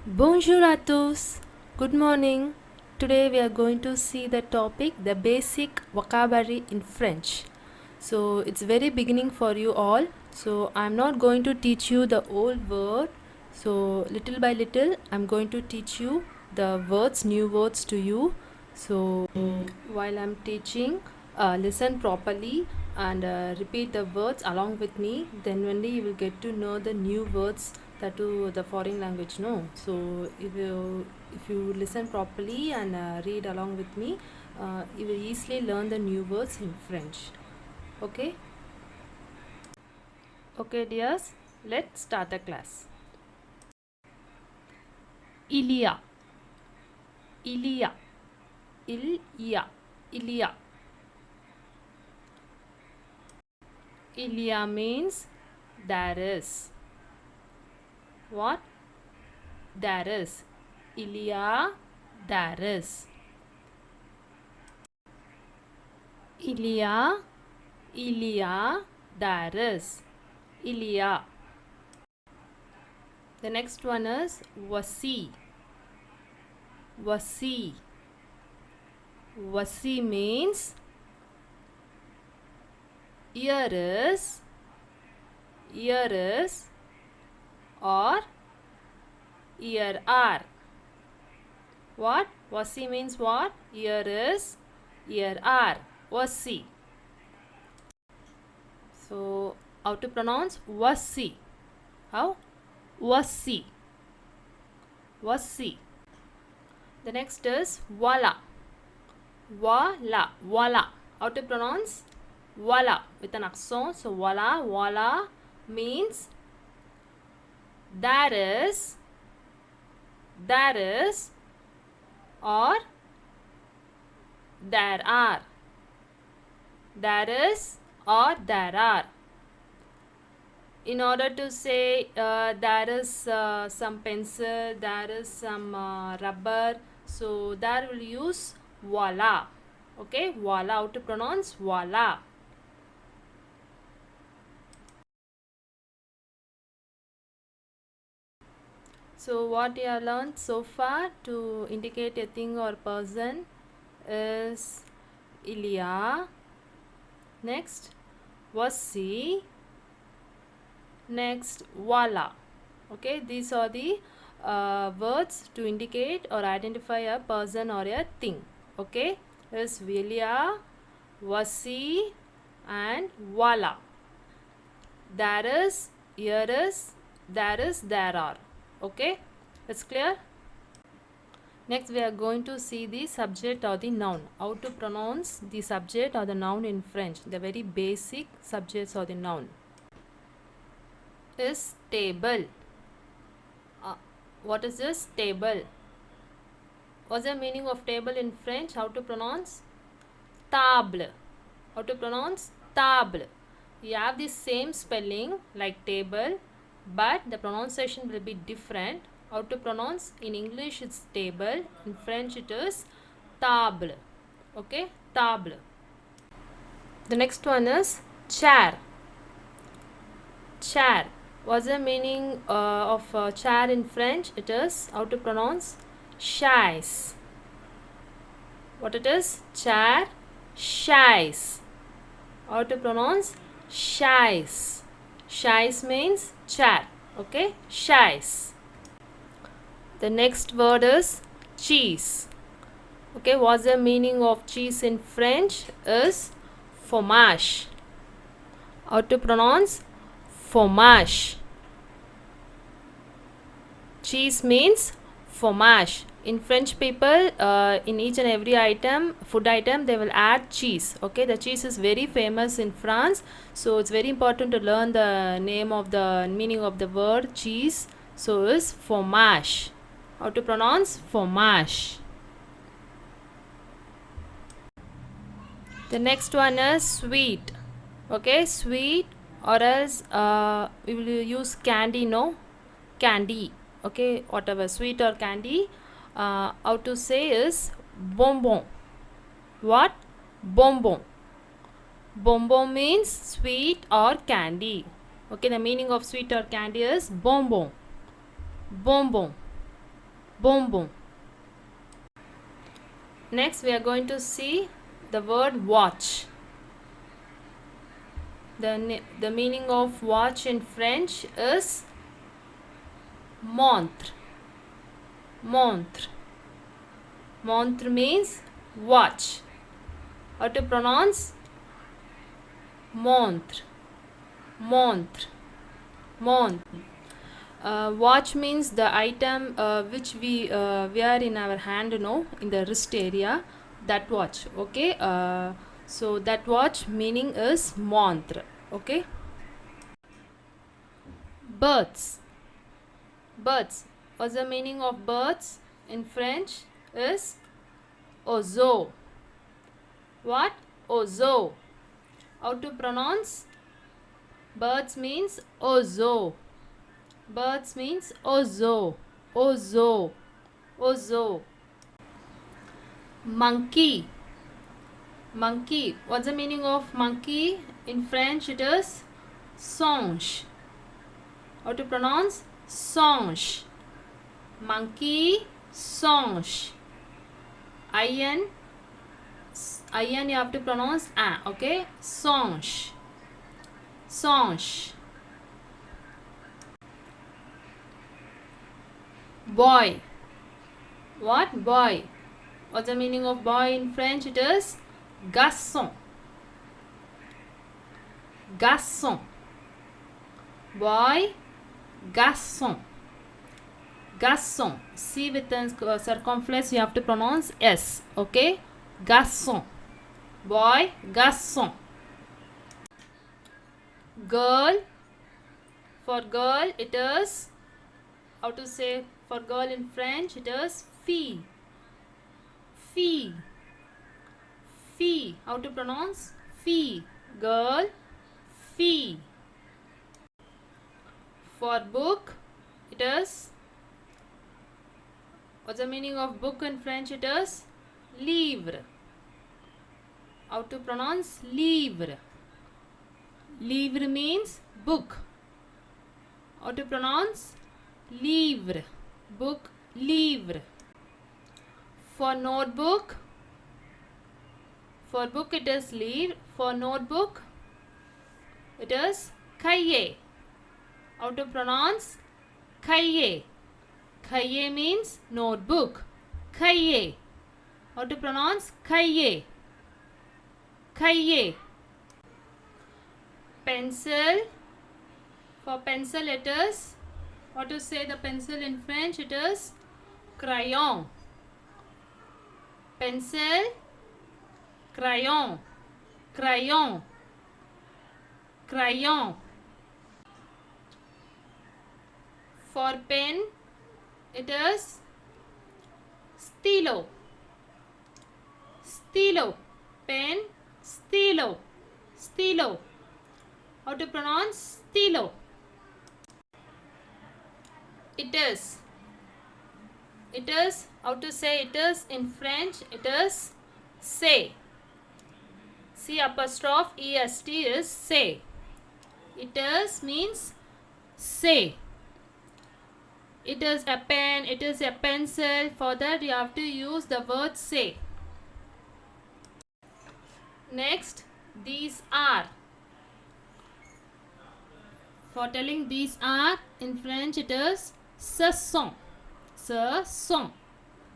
Bonjour à tous. Good morning. Today we are going to see the topic the basic vocabulary in French. So it's very beginning for you all. So I'm not going to teach you the old word. So little by little I'm going to teach you the words, new words to you. So while I'm teaching, listen properly and repeat the words along with me. Then only you will get to know the new words that to the foreign language. No, so if you listen properly and read along with me, you will easily learn the new words in French. Okay. Okay, dears. Let's start the class. Il y a, il y a, il y a, il y a. Il y a means there is. What? There is. Il y a, there is. Il y a, there is. Il y a. The next one is voici. Voici. Voici means here is, or here are. What? Voici means what? Here is, here are. Voici. So, how to pronounce voici? How? Voici. Voici. The next is voila. Voila. Voila. How to pronounce? Voila with an accent. So voila. Voila means there is, or there are. There is or there are. In order to say there is some pencil, there is some rubber, so there will use voila. Okay, voila. How to pronounce? Voila. So what you have learned so far to indicate a thing or person is il y a, next voici, next voila. Okay, these are the words to indicate or identify a person or a thing. Okay, is il y a, voici and voila. There is, here is, there are. Okay, it's clear. Next we are going to see the subject or the noun. How to pronounce the subject or the noun in French. The very basic subjects or the noun is table. What is this? Table. What's the meaning of table in French? How to pronounce? Table. How to pronounce? Table. You have the same spelling like table, but the pronunciation will be different. How to pronounce? In English it's table, in French it is table. Okay, table. The next one is chair. Chair. What's the meaning of chair in French? It is, how to pronounce? Chaise. What it is? Chair, chaise. How to pronounce? Chaise. Chaise means chair. Okay, chaise. The next word is cheese. Okay, what's the meaning of cheese in French? Is fromage. How to pronounce? Fromage. Cheese means fromage. In French, people in each and every item, food item, they will add cheese. Okay, the cheese is very famous in France, so it's very important to learn the name of the meaning of the word cheese. So is fromage. How to pronounce? Fromage. The next one is sweet. Okay, sweet, or else we will use candy. No, candy. Okay, whatever, sweet or candy. How to say is bonbon. What? Bonbon. Bonbon means sweet or candy. Okay, the meaning of sweet or candy is bonbon. Bonbon. bonbon. Next we are going to see the word watch. The meaning of watch in French is montre. Montre. Montre means watch. How to pronounce? Montre. Montre. Montre. Watch means the item which we wear in our hand, in the wrist area. That watch. Okay. So that watch meaning is montre. Okay. Birds. Birds. What's the meaning of birds in French? Is oiseau. What? Oiseau. How to pronounce? Birds means oiseau. Birds means oiseau. Oiseau. Oiseau. Monkey. Monkey. What's the meaning of monkey? In French it is singe. How to pronounce? Singe. Monkey, singe. In you have to pronounce a. Okay? Singe. Singe. Boy. What? Boy. What's the meaning of boy in French? It is garçon. Garçon. Boy, garçon. Garçon. C with the circumflex you have to pronounce S. Okay? Garçon. Boy, garçon. Girl. For girl it is, how to say for girl in French? It is fille. Fille. Fille. How to pronounce? Fille. Girl, fille. For book it is, what's the meaning of book in French? It is livre. How to pronounce? Livre. Livre means book. How to pronounce? Livre. Book, livre. For notebook, for book it is livre. For notebook it is cahier. How to pronounce? Cahier. Cahier means notebook. Cahier. How to pronounce? Cahier. Cahier. Pencil. For pencil it is, how to say the pencil in French? It is crayon. Pencil, crayon. Crayon. Crayon. For pen it is stylo. Stylo. Pen, stylo. Stylo. How to pronounce? Stylo. It is. It is, how to say it is in French? It is c'est. C apostrophe est is c'est. It is means c'est. It is a pen, it is a pencil. For that you have to use the word say. Next, these are. For telling these are, in French it is ce sont. Ce sont.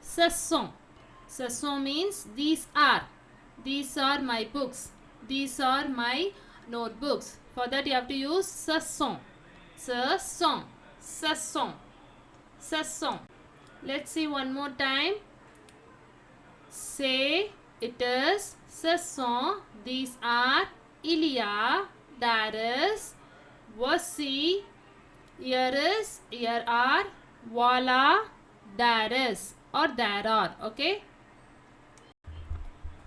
Ce sont. Ce sont means these are. These are my books. These are my notebooks. For that you have to use ce sont. Ce sont. Ce sont. Ce sont. Let's see one more time. Say, it is, ce sont, these are, il y a, there is, voici, here is, here are, voila, there is or there are. Okay.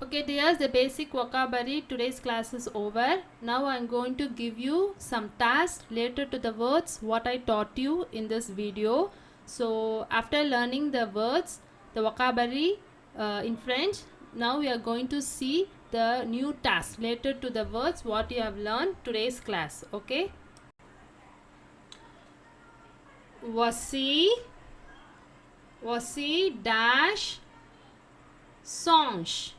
Okay dears, the basic vocabulary today's class is over. Now I am going to give you some tasks related to the words what I taught you in this video. So after learning the words, the vocabulary in French, now we are going to see the new tasks related to the words what you have learned today's class. Okay. Voici, Voici dash songe.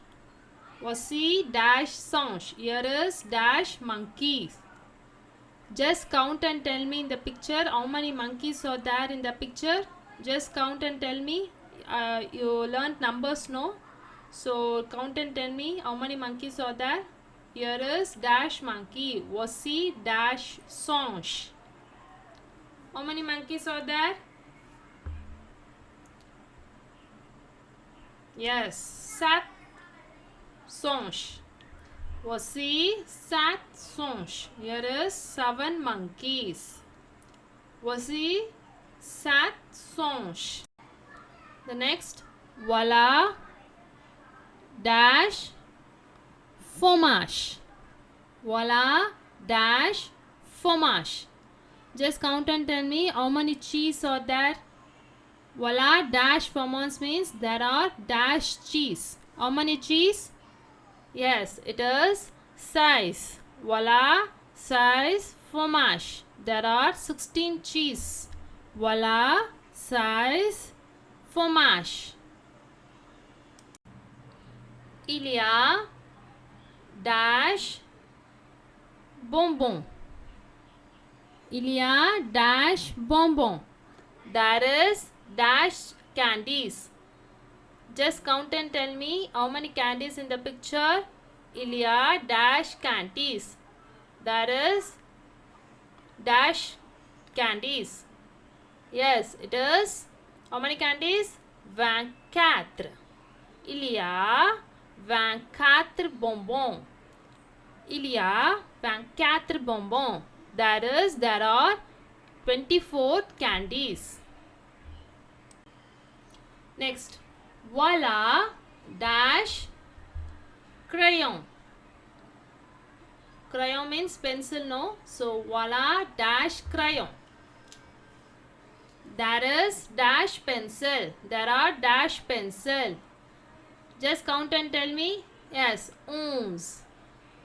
Voici dash songe. Here is dash monkeys. Just count and tell me in the picture how many monkeys are there in the picture. Just count and tell me. You learned numbers, no? So count and tell me how many monkeys are there. Here is dash monkey. Voici dash songe. How many monkeys are there? Yes, sept songe. Voici sept songe. Here is 7 monkeys. Voici sept songe. The next, voilà dash fromage. Voilà dash fromage. Just count and tell me how many cheese are there. Voilà dash fromage means there are dash cheese. How many cheese? Yes, it is size. Voilà size fromage. There are 16 cheese. Voilà size fromage. Il y a dash bonbon. Il y a dash bonbon. There is dash candies. Just count and tell me how many candies in the picture. Il y a dash candies. There is dash candies. Yes, it is. How many candies? 24. Il y a 24 bonbons. Il y a 24 bonbons. There are 24 candies. Next, voilà dash crayon. Crayon means pencil, no? So voilà dash crayon. There is dash pencil. There are dash pencil. Just count and tell me. Yes, 11.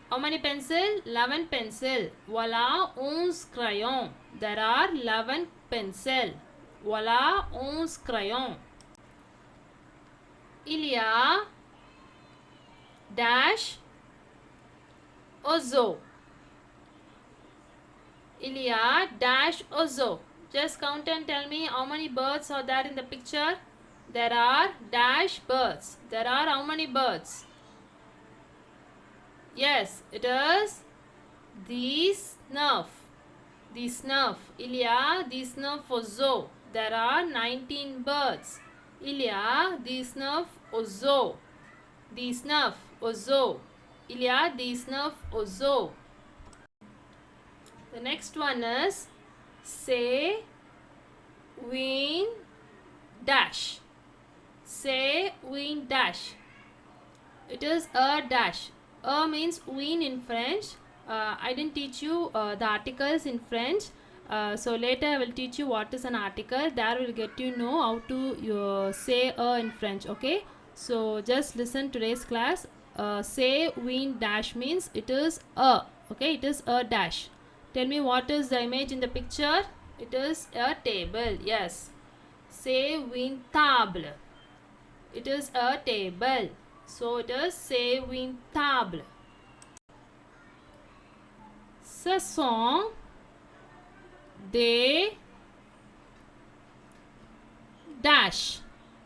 How many pencil? 11 pencil. Voilà 11 crayon. There are 11 pencil. Voilà 11 crayon. Il y a dash oiseau. Il y a dash oiseau. Just count and tell me how many birds are there in the picture. There are dash birds. There are how many birds? Yes, it is the snuff. The snuff. Il y a the snuff oiseau. There are 19 birds. Il y a the snuff oiseau. The snuff oiseau. Il y a the snuff oiseau. The next one is say win dash. Say win dash. It is a dash. A means win in French. I didn't teach you the articles in French. So later I will teach you what is an article. There will get you know how to say a in French. Okay. So just listen today's class. Say win dash means it is a. Okay. It is a dash. Tell me what is the image in the picture. It is a table. Yes. Say win table. It is a table. So it is say win table. Ce sont des dash.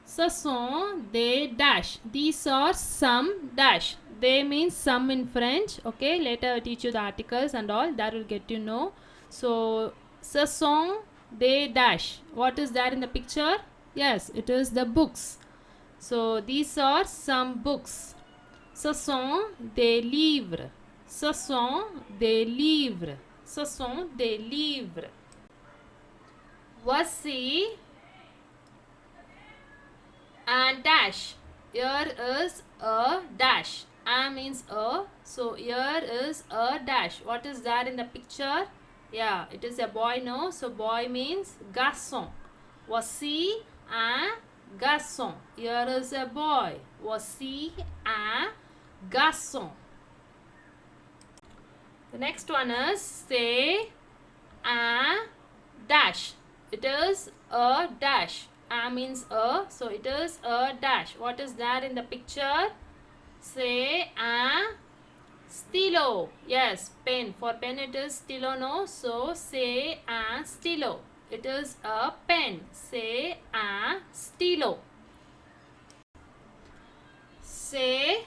Ce sont des dash. These are some dash. They means some in French. Okay, later I will teach you the articles and all. That will get you know. So ce sont des dash. What is there in the picture? Yes, it is the books. So these are some books. Ce sont des livres. Ce sont des livres. Ce sont des livres. Voici un dash. Here is a dash. A means a. So here is a dash. What is there in the picture? Yeah, it is a boy, no? So boy means garçon. Voici un garçon. Here is a boy. Voici un garçon. The next one is say un dash. It is a dash. A means a. So it is a dash. What is there in the picture? Say a stilo. Yes, pen. For pen it is stilo, no? So say a stilo. It is a pen. Say a stilo. Say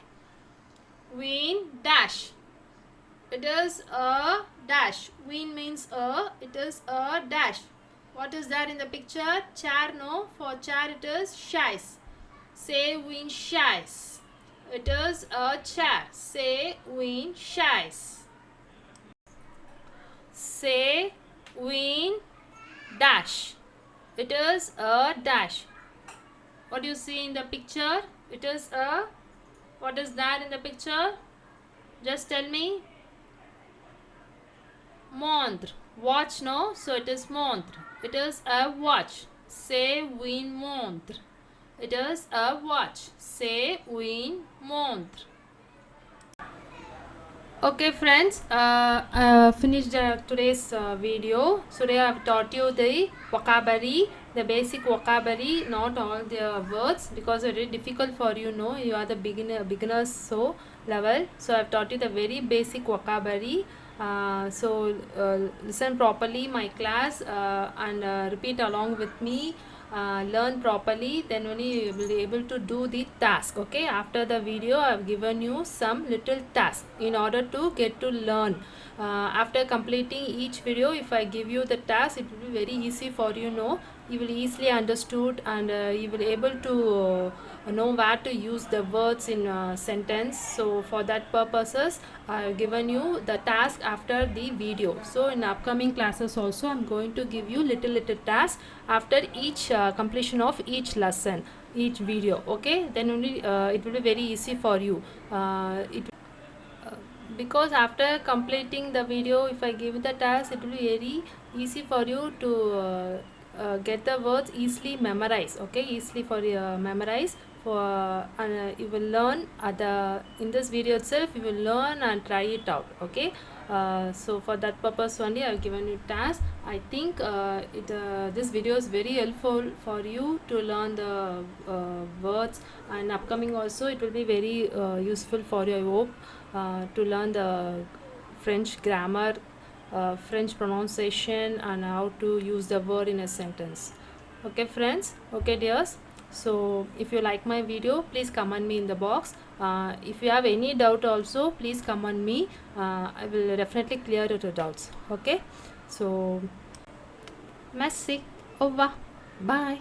win dash. It is a dash. Win means a. It is a dash. What is that in the picture? Chair, no? For chair it is chairs. Say win chairs. It is a chair. Say win chairs. Say win dash. It is a dash. What do you see in the picture? It is a. What is that in the picture? Just tell me. Montre. Watch, no? So it is montre. It is a watch. Say win montre. It is a watch. Say win montre. Okay friends, finished today's video. So today I have taught you the vocabulary, the basic vocabulary, not all the words, because it is difficult for you, know, you are the beginners so level. So I have taught you the very basic vocabulary. Listen properly my class and repeat along with me. Learn properly, then only you will be able to do the task. Okay, after the video I have given you some little task in order to get to learn. After completing each video, if I give you the task, it will be very easy for you, know, you will easily understood, and you will able to know where to use the words in a sentence. So for that purposes I have given you the task after the video. So in upcoming classes also I'm going to give you little tasks after each completion of each lesson, each video. Okay, then only it will be very easy for you. Because after completing the video, if I give the task, it will be very easy for you to get the words easily memorize. Okay, easily for memorize. For you will learn in this video itself, you will learn and try it out. Okay, so for that purpose only I have given you task. I think this video is very helpful for you to learn the words, and upcoming also it will be very useful for you, I hope, to learn the French grammar, French pronunciation, and how to use the word in a sentence. Okay friends, okay dears. So if you like my video, please comment me in the box. If you have any doubt also, please comment me. I will definitely clear your doubts. Okay, so merci, au revoir, bye.